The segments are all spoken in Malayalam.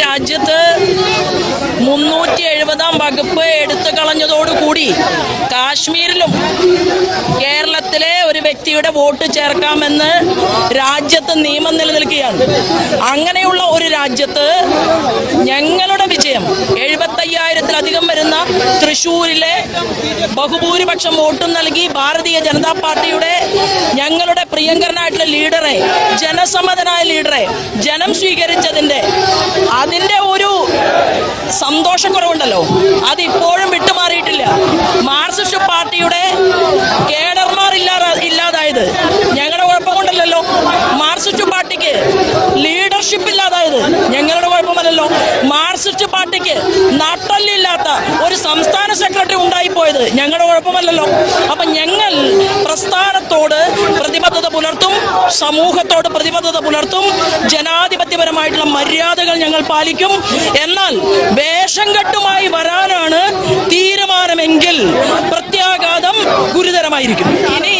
രാജ്യത്ത് 370-ാം വകുപ്പ് എടുത്തു കളഞ്ഞതോടുകൂടി കാശ്മീരിലും കേരളത്തിലെ ഒരു വ്യക്തിയുടെ വോട്ട് ചേർക്കാമെന്ന് രാജ്യത്ത് നിയമം നിലനിൽക്കുകയാണ്. അങ്ങനെയുള്ള ഒരു രാജ്യത്ത് ഞങ്ങളുടെ വിജയം 75,000-ത്തിലധികം വരുന്ന തൃശ്ശൂരിലെ ബഹുഭൂരിപക്ഷം വോട്ടും നൽകി ഭാരതീയ ജനതാ പാർട്ടിയുടെ ഞങ്ങളുടെ പ്രിയങ്കരനായിട്ടുള്ള ലീഡറെ, ജനസമ്മതനായ ലീഡറെ ജനം സ്വീകരിച്ചതിന്റെ ഒരു സന്തോഷക്കുറവുണ്ടല്ലോ, അതിപ്പോഴും വിട്ടുമാറിയിട്ടില്ല. മാർക്സിസ്റ്റ് പാർട്ടിയുടെ കേഡർമാർ ഇല്ലാതായത് ഞങ്ങളുടെ കുഴപ്പം കൊണ്ടല്ലോ. മാർക്സിസ്റ്റ് പാർട്ടിക്ക് ലീഡർഷിപ്പ് ഇല്ലാതായത് ഞങ്ങളുടെ കുഴപ്പമല്ലല്ലോ. മാർക്സിസ്റ്റ് പാർട്ടിക്ക് നട്ടല്ലില്ലാത്ത ഒരു സംസ്ഥാന സെക്രട്ടറി ഉണ്ടായിപ്പോയത് ഞങ്ങളുടെ കുഴപ്പമല്ലല്ലോ. അപ്പൊ ഞങ്ങൾ പ്രസ്ഥാനത്തോട് പ്രതിബദ്ധത പുലർത്തും, സമൂഹത്തോട് പ്രതിബദ്ധത പുലർത്തും, ജനാധിപത്യപരമായിട്ടുള്ള മര്യാദകൾ ഞങ്ങൾ പാലിക്കും. എന്നാൽ വേഷം കെട്ടുമായി വരാനാണ് തീരുമാനമെങ്കിൽ പ്രത്യാഘാതം ഗുരുതരമായിരിക്കും. ഇനി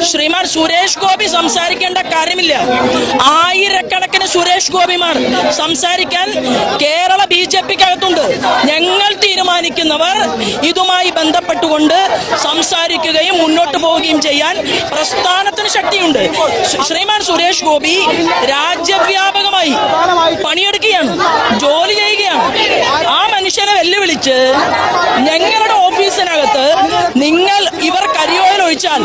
ശ്രീമാൻ സുരേഷ് ഗോപി സംസാരിക്കേണ്ട കാര്യമില്ല. ആയിരക്കണക്കിന് സുരേഷ് ഗോപിമാർ സംസാരിക്കാൻ കേരള BJP-ക്കകത്തുണ്ട്. ഞങ്ങൾ തീരുമാനിക്കുന്നവർ ഇതുമായി ബന്ധപ്പെട്ടുകൊണ്ട് സംസാരിക്കുകയും മുന്നോട്ട് പോവുകയും ചെയ്യാൻ പ്രസ്ഥാനത്തിന് ശക്തിയുണ്ട്. ശ്രീമാൻ സുരേഷ് ഗോപി രാജ്യവ്യാപകമായി പണിയെടുക്കുകയാണ്, ജോലി ചെയ്യുകയാണ്. ആ മനുഷ്യനെ വെല്ലുവിളിച്ച് ഞങ്ങളുടെ ഓഫീസിനകത്ത് നിങ്ങൾ ഇവർ കരിയോയിൽ ഒഴിച്ചാൽ